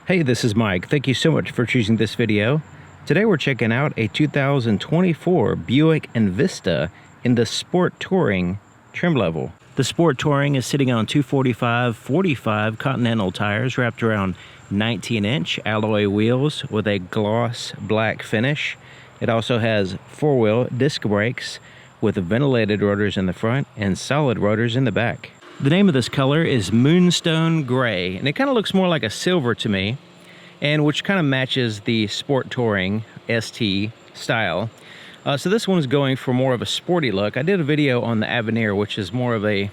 Hey, this is Mike. Thank you so much for choosing this video. Today we're checking out a 2024 Buick Envista in the Sport Touring trim level. The Sport Touring is sitting on 245/45 Continental tires wrapped around 19-inch alloy wheels with a gloss black finish. It also has four-wheel disc brakes with ventilated rotors in the front and solid rotors in the back. The name of this color is Moonstone Gray, and it kind of looks more like a silver to me, and which kind of matches the Sport Touring ST style. So this one's going for more of a sporty look. I did a video on the Avenir, which is more of a,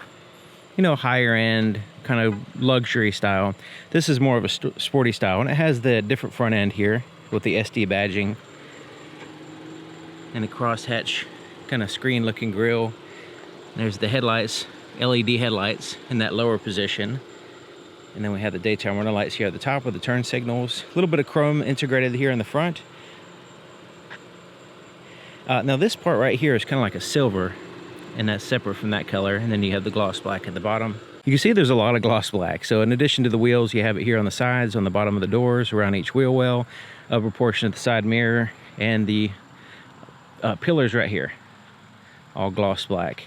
higher end kind of luxury style. This is more of a sporty style, and it has the different front end here with the SD badging and a crosshatch kind of screen looking grille. There's the headlights, LED headlights in that lower position. And then we have the daytime running lights here at the top with the turn signals. A little bit of chrome integrated here in the front. Now this part right here is kind of like a silver, and that's separate from that color. And then you have the gloss black at the bottom. You can see there's a lot of gloss black. So in addition to the wheels, you have it here on the sides, on the bottom of the doors, around each wheel well, upper portion of the side mirror, and the pillars right here, all gloss black.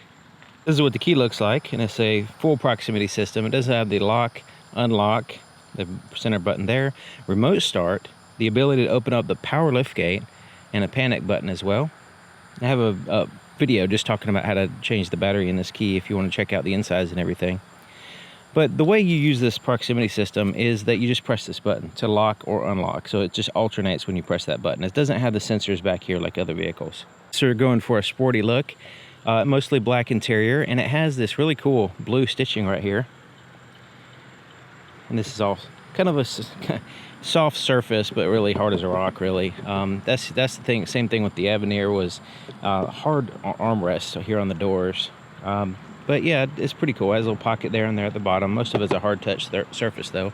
This is what the key looks like, and it's a full proximity system. It does have the lock, unlock, the center button there, remote start, the ability to open up the power lift gate, and a panic button as well. I have a video just talking about how to change the battery in this key if you want to check out the insides and everything. But the way you use this proximity system is that you just press this button to lock or unlock. So it just alternates when you press that button. It doesn't have the sensors back here like other vehicles. So we're going for a sporty look. Mostly black interior, and it has this really cool blue stitching right here. And this is all kind of a soft surface, but really hard as a rock, really. That's the thing. Same thing with the Avenir, was hard armrests here on the doors. But yeah, it's pretty cool. It has a little pocket there and there at the bottom. Most of it's a hard touch surface though.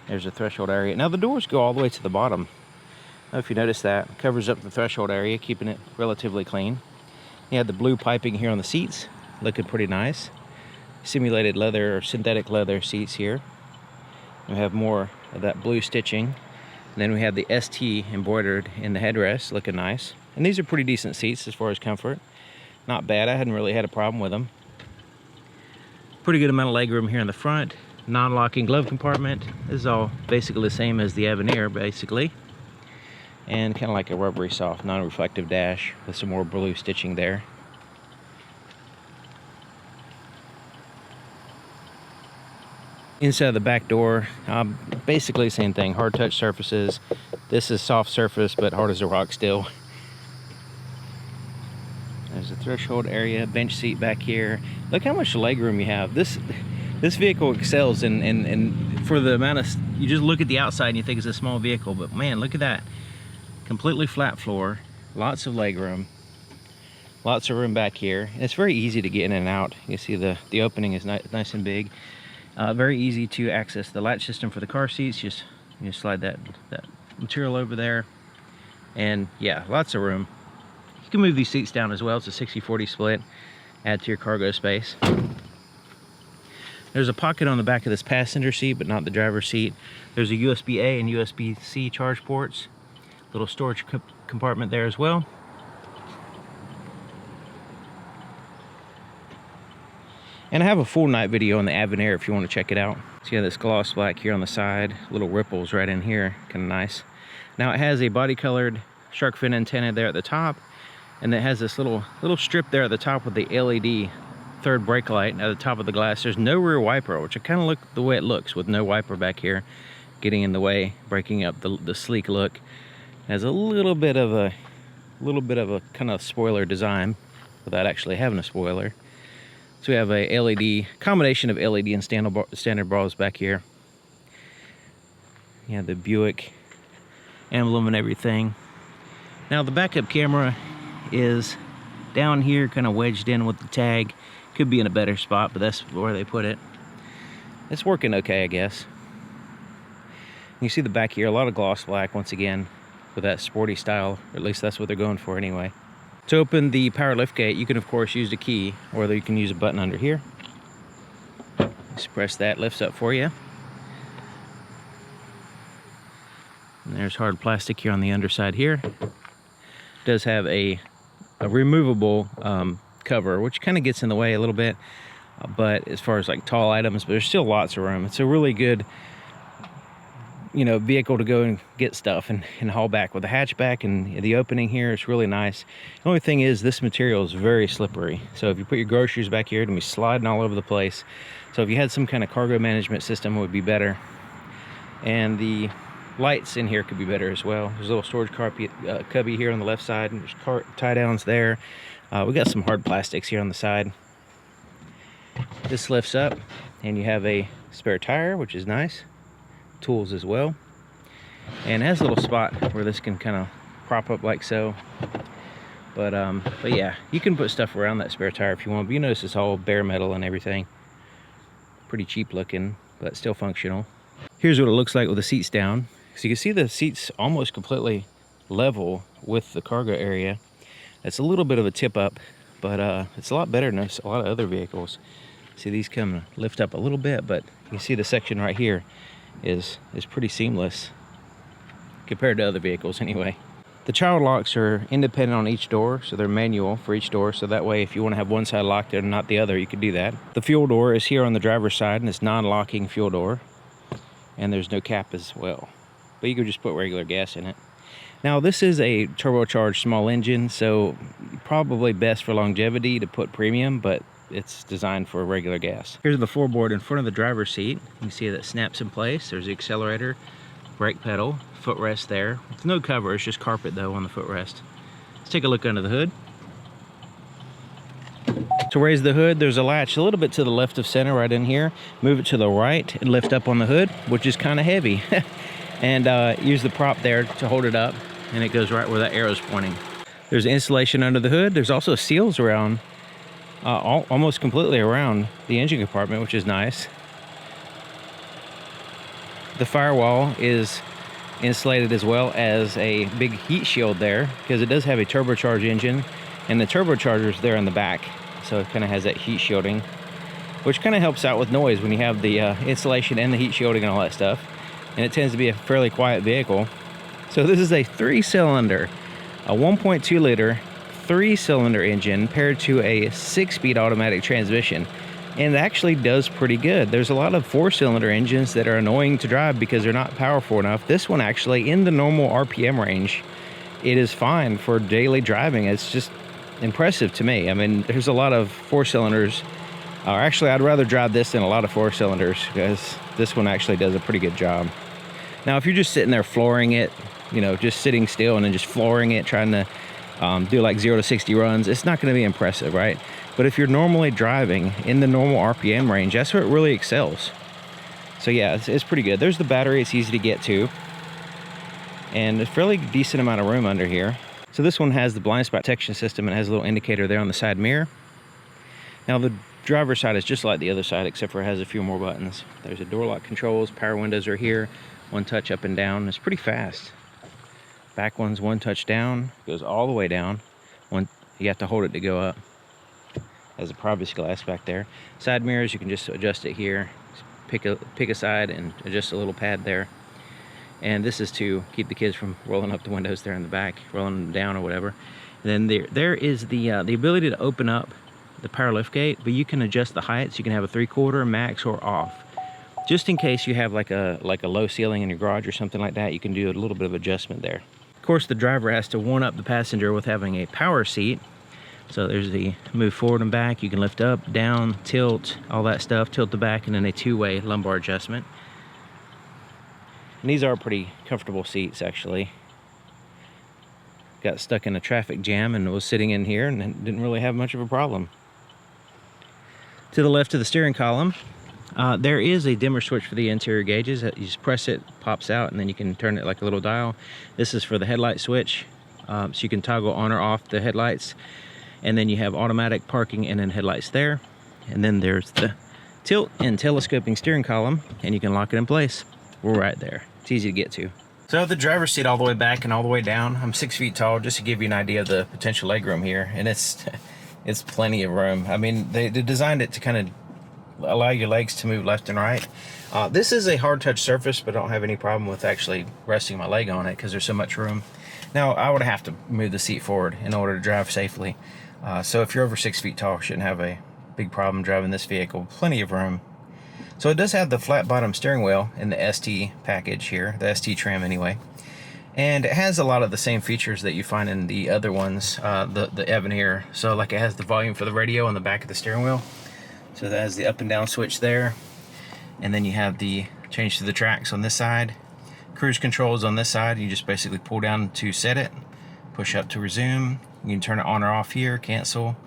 There's a threshold area. Now the doors go all the way to the bottom. I don't know if you notice that. It covers up the threshold area, keeping it relatively clean. You have the blue piping here on the seats, looking pretty nice. Simulated leather or synthetic leather seats here. We have more of that blue stitching. And then we have the ST embroidered in the headrest, looking nice. And these are pretty decent seats as far as comfort. Not bad. I hadn't really had a problem with them. Pretty good amount of legroom here in the front. Non-locking glove compartment. This is all basically the same as the Avenir, basically. And kind of like a rubbery soft non-reflective dash with some more blue stitching there. Inside the back door, basically the same thing, hard touch surfaces. This is soft surface but hard as a rock still. There's a threshold area, bench seat back here. Look how much legroom you have. This vehicle excels in for the amount of, you just look at the outside and you think it's a small vehicle, but man, look at that. Completely flat floor, lots of legroom, lots of room back here. And it's very easy to get in and out. You see the opening is nice and big. Very easy to access the latch system for the car seats. Just slide that material over there, and yeah, lots of room. You can move these seats down as well. It's a 60/40 split. Add to your cargo space. There's a pocket on the back of this passenger seat, but not the driver's seat. There's a USB-A and USB-C charge ports. Little storage compartment there as well. And I have a full night video on the Avenir if you want to check it out. So you have this gloss black here on the side, little ripples right in here, kind of nice. Now it has a body colored shark fin antenna there at the top, and it has this little strip there at the top with the LED third brake light at the top of the glass. There's no rear wiper, which I kind of like the way it looks with no wiper back here, getting in the way, breaking up the sleek look. Has a little bit of a kind of spoiler design without actually having a spoiler. So we have a LED, combination of LED and standard bars back here. You have the Buick emblem and everything. Now the backup camera is down here, kind of wedged in with the tag. Could be in a better spot, but that's where they put it. It's working okay, I guess. You see the back here, a lot of gloss black once again, with that sporty style, or at least that's what they're going for anyway. To open the power lift gate, you can of course use the key, or you can use a button under here. Just press that, lifts up for you. And there's hard plastic here on the underside here. It does have a removable cover, which kind of gets in the way a little bit. But as far as like tall items, but there's still lots of room. It's a really good, you know, vehicle to go and get stuff and haul back. With the hatchback and the opening here, it's really nice. The only thing is this material is very slippery. So if you put your groceries back here, it'll be sliding all over the place. So if you had some kind of cargo management system, it would be better. And the lights in here could be better as well. There's a little storage cubby here on the left side, and there's tie downs there. We got some hard plastics here on the side. This lifts up and you have a spare tire, which is nice. Tools as well, and it has a little spot where this can kind of prop up like so. But yeah, you can put stuff around that spare tire if you want, but you notice it's all bare metal and everything. Pretty cheap looking, but still functional. Here's what it looks like with the seats down. So you can see the seats almost completely level with the cargo area. It's a little bit of a tip up, but it's a lot better than a lot of other vehicles. See, these come lift up a little bit, but you can see the section right here is pretty seamless compared to other vehicles anyway. The child locks are independent on each door, so they're manual for each door, so that way if you want to have one side locked and not the other, you can do that. The fuel door is here on the driver's side, and it's non-locking fuel door, and there's no cap as well, but you could just put regular gas in it. Now this is a turbocharged small engine, so probably best for longevity to put premium, but it's designed for regular gas. Here's the floorboard in front of the driver's seat. You can see that snaps in place. There's the accelerator, brake pedal, footrest there. It's no cover, it's just carpet though on the footrest. Let's take a look under the hood. To raise the hood, there's a latch a little bit to the left of center right in here. Move it to the right and lift up on the hood, which is kind of heavy. And use the prop there to hold it up, and it goes right where that arrow's pointing. There's insulation under the hood. There's also seals around almost completely around the engine compartment, which is nice. The firewall is insulated as well as a big heat shield there, because it does have a turbocharged engine, and the turbocharger's there in the back, so it kind of has that heat shielding, which kind of helps out with noise when you have the insulation and the heat shielding and all that stuff. And it tends to be a fairly quiet vehicle. So this is a 3-cylinder, a 1.2 liter 3-cylinder engine paired to a 6-speed automatic transmission, and it actually does pretty good. There's a lot of 4-cylinder engines that are annoying to drive because they're not powerful enough. This one actually, in the normal RPM range, it is fine for daily driving. It's just impressive to me. I mean, there's a lot of 4-cylinders, or actually I'd rather drive this than a lot of 4-cylinders, because this one actually does a pretty good job. Now if you're just sitting there flooring it, you know, just sitting still and then just flooring it, trying to do like 0 to 60 runs, it's not going to be impressive, right? But if you're normally driving in the normal RPM range, that's where it really excels. So yeah, it's pretty good. There's the battery. It's easy to get to, and a fairly decent amount of room under here. So this one has the blind spot detection system, and has a little indicator there on the side mirror. Now the driver's side is just like the other side, except for it has a few more buttons. There's a door lock controls, power windows are here, one touch up and down. It's pretty fast. Back one's one touch down, goes all the way down. You have to hold it to go up. Has a privacy glass back there. Side mirrors, you can just adjust it here. Pick a side and adjust a little pad there. And this is to keep the kids from rolling up the windows there in the back, rolling them down or whatever. And then there is the ability to open up the power lift gate, but you can adjust the heights. You can have a 3/4, max, or off. Just in case you have like a low ceiling in your garage or something like that, you can do a little bit of adjustment there. Of course, the driver has to one up the passenger with having a power seat. So there's the move forward and back. You can lift up, down, tilt, all that stuff, tilt the back, and then a 2-way lumbar adjustment. And these are pretty comfortable seats, actually. Got stuck in a traffic jam and was sitting in here and didn't really have much of a problem. To the left of the steering column, there is a dimmer switch for the interior gauges. You just press it, pops out, and then you can turn it like a little dial. This is for the headlight switch, so you can toggle on or off the headlights. And then you have automatic parking and then headlights there. And then there's the tilt and telescoping steering column, and you can lock it in place. We're right there. It's easy to get to. So the driver's seat all the way back and all the way down. I'm 6 feet tall, just to give you an idea of the potential leg room here. And it's plenty of room. I mean, they designed it to kind of allow your legs to move left and right. This is a hard touch surface, but I don't have any problem with actually resting my leg on it because there's so much room. Now, I would have to move the seat forward in order to drive safely. So if you're over 6 feet tall, shouldn't have a big problem driving this vehicle. Plenty of room. So it does have the flat bottom steering wheel in the ST package here, the ST trim anyway. And it has a lot of the same features that you find in the other ones, the Avenir. So like it has the volume for the radio on the back of the steering wheel. So that has the up and down switch there. And then you have the change to the tracks on this side. Cruise controls on this side. You just basically pull down to set it, push up to resume. You can turn it on or off here, cancel.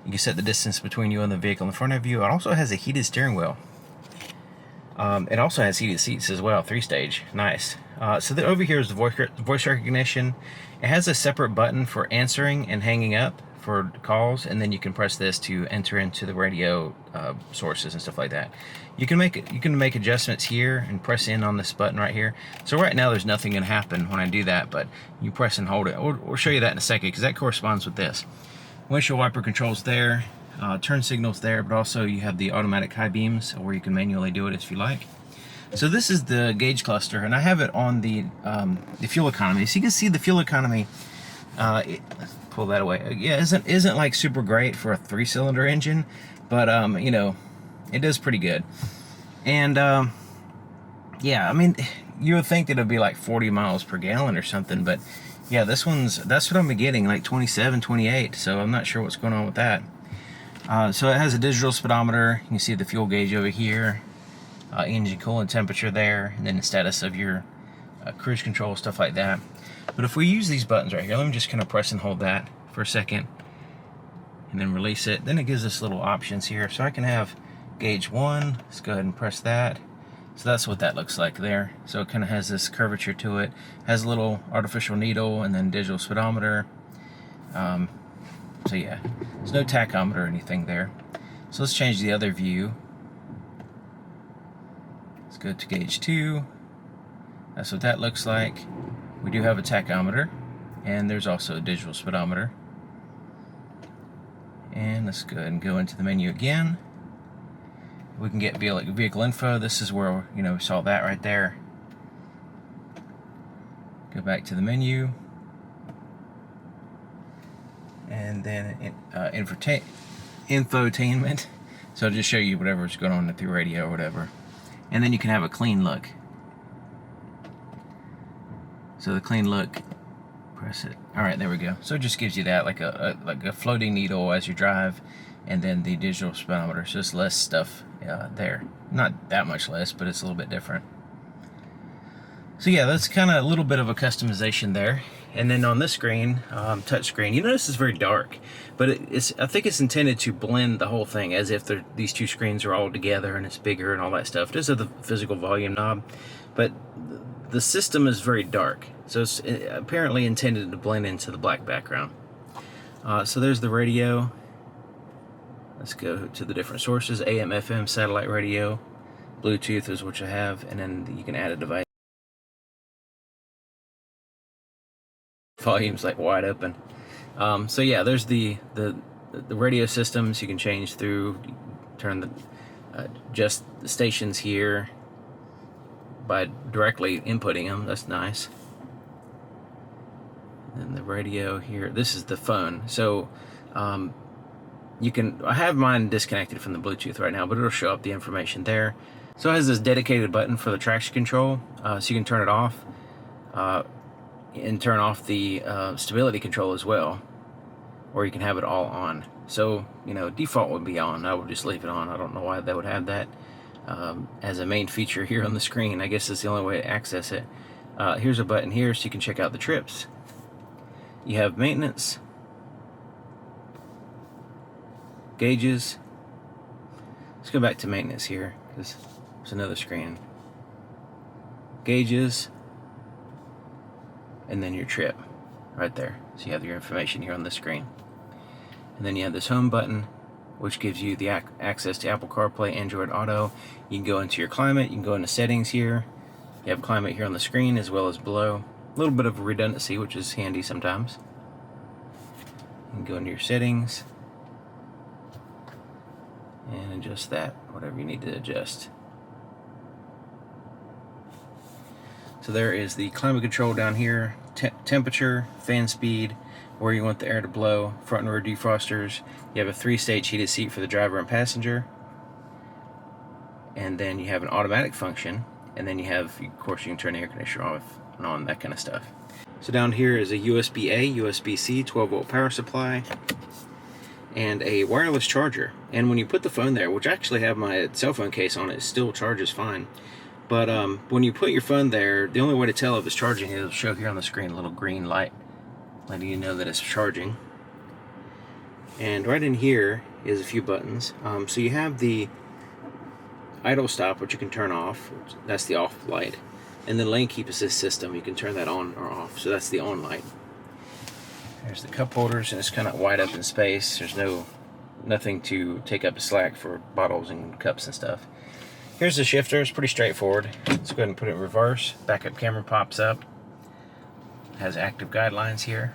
You can set the distance between you and the vehicle in front of you. It also has a heated steering wheel. It also has heated seats as well, 3-stage, nice. So over here is the voice recognition. It has a separate button for answering and hanging up for calls, and then you can press this to enter into the radio sources and stuff like that. You can make adjustments here and press in on this button right here. So right now there's nothing gonna happen when I do that, but you press and hold it. We'll show you that in a second because that corresponds with this. Windshield wiper controls there. Turn signals there, but also you have the automatic high beams where you can manually do it if you like. So this is the gauge cluster, and I have it on the fuel economy. So you can see the fuel economy. Let's pull that away. Yeah, isn't like super great for a 3-cylinder engine, but you know, it does pretty good. And yeah, I mean, you would think that it'd be like 40 miles per gallon or something, but yeah, that's what I'm getting, like 27, 28. So I'm not sure what's going on with that. So it has a digital speedometer. You can see the fuel gauge over here, engine coolant temperature there, and then the status of your cruise control, stuff like that. But if we use these buttons right here, let me just kind of press and hold that for a second, and then release it. Then it gives us little options here. So I can have gauge 1. Let's go ahead and press that. So that's what that looks like there. So it kind of has this curvature to it. Has a little artificial needle and then digital speedometer. So yeah, there's no tachometer or anything there. So let's change the other view. Let's go to gauge 2. That's what that looks like. We do have a tachometer, and there's also a digital speedometer. And let's go ahead and go into the menu again. We can get vehicle info. This is where, you know, we saw that right there. Go back to the menu. And then infotainment. So I'll just show you whatever's going on through radio or whatever. And then you can have a clean look. So the clean look, press it. All right, there we go. So it just gives you that, like a floating needle as you drive, and then the digital speedometer. So it's less stuff there. Not that much less, but it's a little bit different. So yeah, that's kind of a little bit of a customization there. And then on this screen, touch screen, you notice it's very dark, but I think it's intended to blend the whole thing as if these two screens are all together and it's bigger and all that stuff. It does have the physical volume knob, but the system is very dark. So it's apparently intended to blend into the black background. So there's the radio. Let's go to the different sources. AM, FM, satellite radio, Bluetooth is what you have, and then you can add a device. Volume's like wide open. So yeah, there's the radio systems. You can change through, turn the just the stations here by directly inputting them. That's nice. And the radio here, this is the phone. So you can, I have mine disconnected from the Bluetooth right now, but it'll show up the information there. So it has this dedicated button for the traction control, so you can turn it off and turn off the stability control as well, or you can have it all on. So, you know, default would be on. I would just leave it on. I don't know why they would have that as a main feature here on the screen. I guess it's the only way to access it. Here's a button here so you can check out the trips. You have maintenance, gauges. Let's go back to maintenance here because there's another screen. Gauges, and then your trip right there. So you have your information here on the screen. And then you have this home button, which gives you the access to Apple CarPlay, Android Auto. You can go into your climate, you can go into settings here. You have climate here on the screen as well as below. A little bit of redundancy, which is handy sometimes. You can go into your settings. and adjust that, whatever you need to adjust. So there is the climate control down here, temperature, fan speed, where you want the air to blow, front and rear defrosters. You have a 3-stage heated seat for the driver and passenger. And then you have an automatic function. And then you have, of course, you can turn the air conditioner off and on, that kind of stuff. So down here is a USB-A, USB-C, 12-volt power supply, and a wireless charger. And when you put the phone there, which I actually have my cell phone case on it still charges fine. But when you put your phone there, the only way to tell if it's charging is it'll show here on the screen a little green light letting you know that it's charging. And right in here is a few buttons. So you have the idle stop, which you can turn off. That's the off light. And then lane keep assist system, you can turn that on or off. So that's the on light. There's the cup holders, and it's kind of wide up in space. There's nothing to take up the slack for bottles and cups and stuff. Here's the shifter. It's pretty straightforward. Let's go ahead and put it in reverse. Backup camera pops up. It has active guidelines here.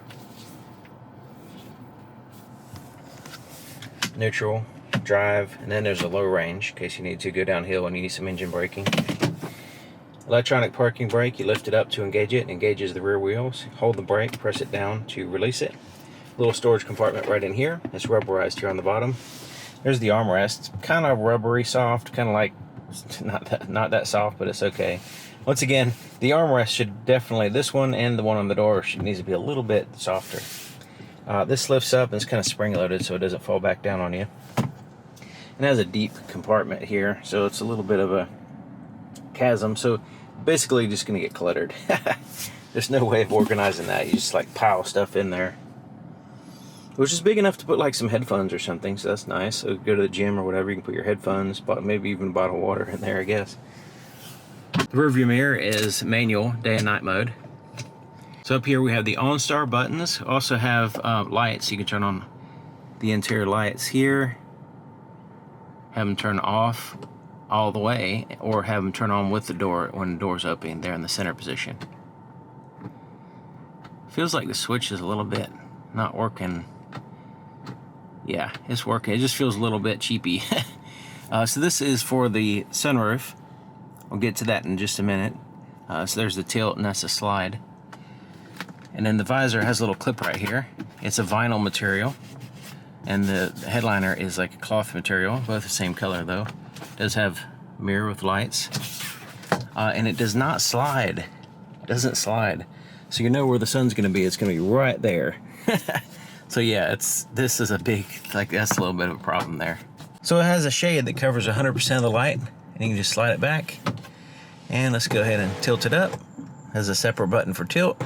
Neutral, drive, and then there's a low range in case you need to go downhill and you need some engine braking. Electronic parking brake, you lift it up to engage it. It engages the rear wheels. Hold the brake, press it down to release it. Little storage compartment right in here. It's rubberized here on the bottom. There's the armrest. Kind of rubbery soft, kind of like not that soft, but it's okay. Once again, the armrest should definitely, this one and the one on the door needs to be a little bit softer. This lifts up and it's kind of spring loaded so it doesn't fall back down on you. It has a deep compartment here, so it's a little bit of a chasm, so basically you're just gonna get cluttered. There's no way of organizing that. You just like pile stuff in there, which is big enough to put like some headphones or something, so that's nice. So go to the gym or whatever, you can put your headphones, maybe even a bottle of water in there, I guess. The rear view mirror is manual, day and night mode. So up here we have the OnStar buttons. Also have lights. You can turn on the interior lights here, have them turn off all the way, or have them turn on with the door when the door's open. They're in the center position. Feels like the switch is a little bit not working. Yeah, it's working. It just feels a little bit cheapy. So this is for the sunroof. We'll get to that in just a minute. So there's the tilt, and that's the slide. And then the visor has a little clip right here. It's a vinyl material, and the headliner is like a cloth material, both the same color though. It does have mirror with lights, and it does not slide. It doesn't slide, so you know where the sun's going to be. It's going to be right there. So yeah, this is a big, like, that's a little bit of a problem there. So it has a shade that covers 100% of the light, and you can just slide it back. And let's go ahead and tilt it up. Has a separate button for tilt,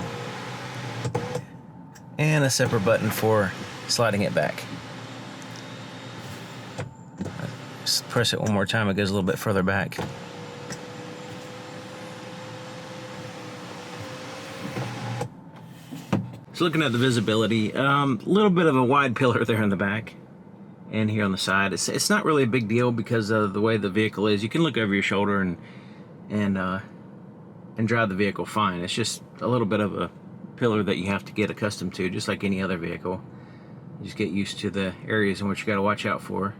and a separate button for sliding it back. Just press it one more time, it goes a little bit further back. So looking at the visibility, little bit of a wide pillar there in the back and here on the side. It's not really a big deal because of the way the vehicle is. You can look over your shoulder and drive the vehicle fine. It's just a little bit of a pillar that you have to get accustomed to, just like any other vehicle. You just get used to the areas in which you got to watch out for.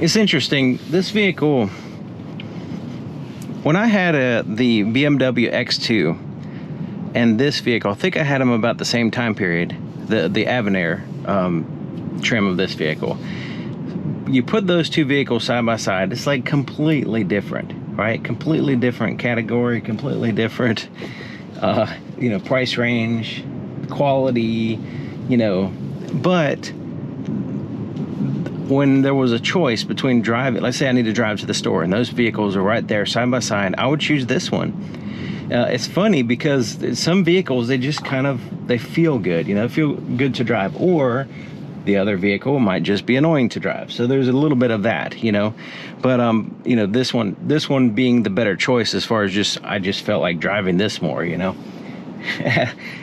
It's interesting, this vehicle, when I had the BMW X2 and this vehicle, I think I had them about the same time period, the Avenir trim of this vehicle. You put those two vehicles side by side, it's like completely different, right? Completely different category, completely different price range, quality, but when there was a choice between driving, let's say I need to drive to the store and those vehicles are right there side by side, I would choose this one. It's funny because some vehicles, they just they feel good, feel good to drive, or the other vehicle might just be annoying to drive. So there's a little bit of that, but this one being the better choice as far as I just felt like driving this more, and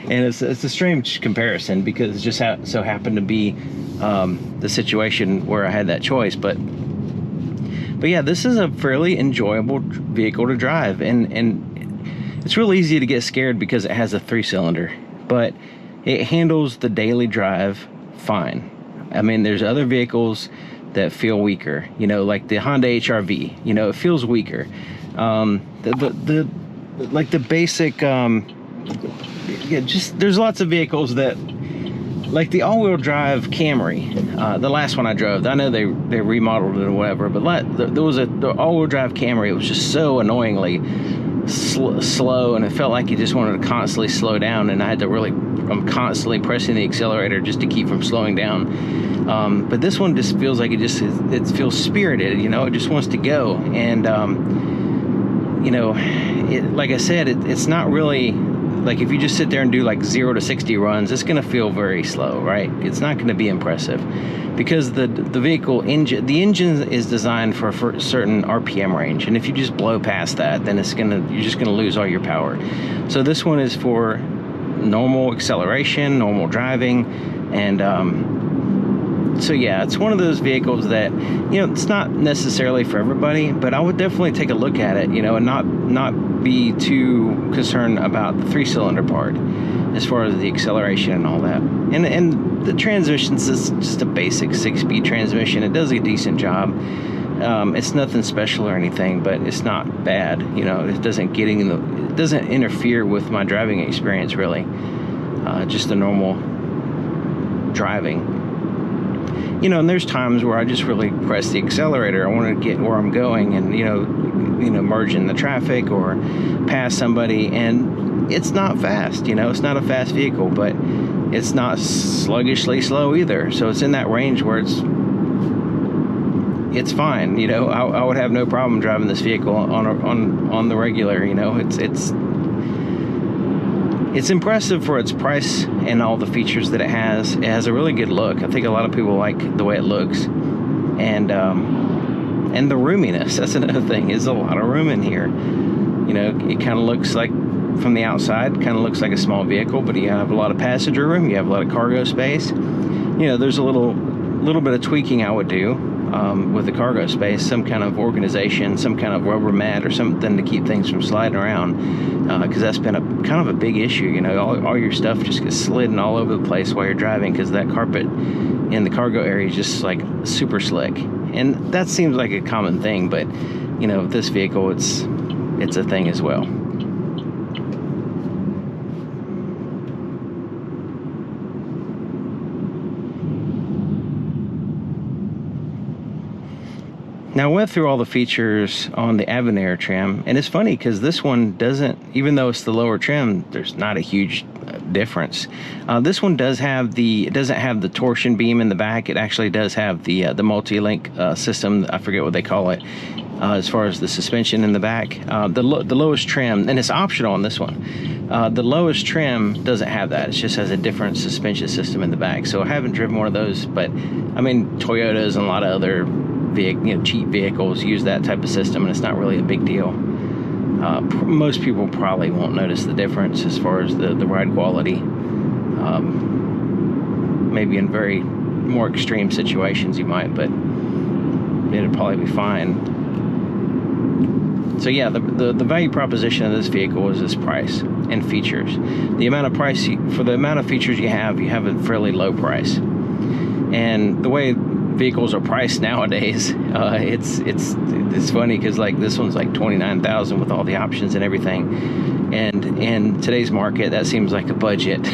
it's a strange comparison because it just so happened to be the situation where I had that choice, but yeah, this is a fairly enjoyable vehicle to drive, and it's real easy to get scared because it has a 3-cylinder, but it handles the daily drive fine. I mean, there's other vehicles that feel weaker, you know, like the Honda HR-V, you know, it feels weaker. Like the basic, yeah, just there's lots of vehicles that, like the all-wheel drive Camry, the last one I drove, I know they remodeled it or whatever, but there was the all-wheel drive Camry. It was just so annoyingly slow, and it felt like you just wanted to constantly slow down, and I had to really, I'm constantly pressing the accelerator just to keep from slowing down. But this one just feels like it feels spirited, you know, it just wants to go. And you know, like I said, it's not really, like if you just sit there and do like 0 to 60 runs, it's going to feel very slow, right? It's not going to be impressive, because the vehicle engine, the engine is designed for a certain RPM range, and if you just blow past that, then you're just gonna lose all your power. So this one is for normal acceleration, normal driving, and so yeah, it's one of those vehicles that, you know, it's not necessarily for everybody, but I would definitely take a look at it, you know, and not be too concerned about the 3-cylinder part as far as the acceleration and all that. And the transmission's just a basic 6-speed transmission. It does a decent job. It's nothing special or anything, but it's not bad. You know, it doesn't it doesn't interfere with my driving experience really. Just a normal driving. You know, and there's times where I just really press the accelerator. I want to get where I'm going, and you know, merge in the traffic or pass somebody, and it's not fast. You know, it's not a fast vehicle, but it's not sluggishly slow either. So it's in that range where it's fine. You know, I would have no problem driving this vehicle on the regular. You know, it's impressive for its price and all the features that it has. It has a really good look. I think a lot of people like the way it looks, and the roominess. That's another thing. There's a lot of room in here. You know, it kind of looks like, from the outside, kind of looks like a small vehicle, but you have a lot of passenger room. You have a lot of cargo space. You know, there's a little bit of tweaking I would do with the cargo space, some kind of organization, some kind of rubber mat or something to keep things from sliding around, because that's been kind of a big issue. You know, all your stuff just gets slidden all over the place while you're driving, because that carpet in the cargo area is just like super slick. And that seems like a common thing, but you know, this vehicle, it's a thing as well. Now, I went through all the features on the Avenir trim, and it's funny because this one doesn't, even though it's the lower trim, there's not a huge difference. This one doesn't have the torsion beam in the back. It actually does have the multi-link system. I forget what they call it, as far as the suspension in the back. The lowest trim, and it's optional on this one, the lowest trim doesn't have that. It just has a different suspension system in the back. So I haven't driven one of those, but I mean, Toyotas and a lot of other cheap vehicles use that type of system, and it's not really a big deal. Most people probably won't notice the difference as far as the ride quality. Maybe in very more extreme situations you might, but it'd probably be fine. So yeah, the value proposition of this vehicle is this price and features. The amount of price, for the amount of features you have a fairly low price. And the way vehicles are priced nowadays, it's funny, because like this one's like $29,000 with all the options and everything, and in today's market that seems like a budget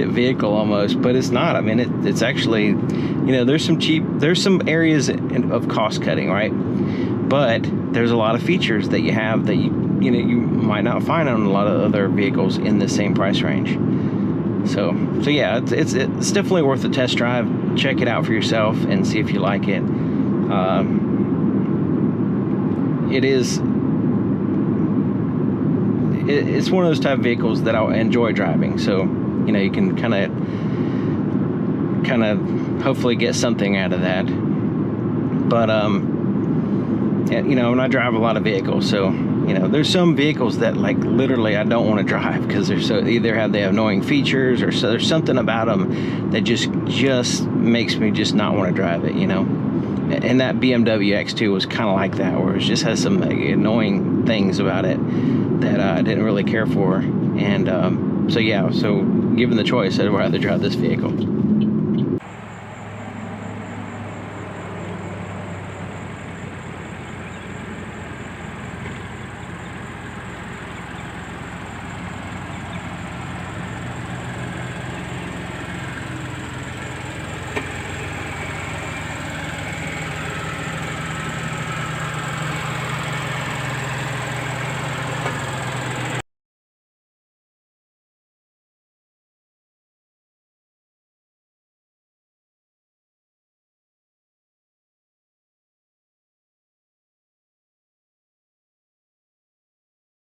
vehicle almost, but it's not. I mean, it's actually, you know, there's some areas of cost cutting, right? But there's a lot of features that you have that you might not find on a lot of other vehicles in the same price range. So yeah, it's definitely worth a test drive. Check it out for yourself and see if you like it. It's one of those type of vehicles that I enjoy driving. So, you know, you can kind of hopefully get something out of that. But you know, and I drive a lot of vehicles, so you know, there's some vehicles that like literally I don't want to drive because they have annoying features, or so there's something about them that just makes me just not want to drive it, you know. And that BMW X2 was kind of like that, where it just has some annoying things about it that I didn't really care for. And so yeah, so given the choice, I'd rather drive this vehicle.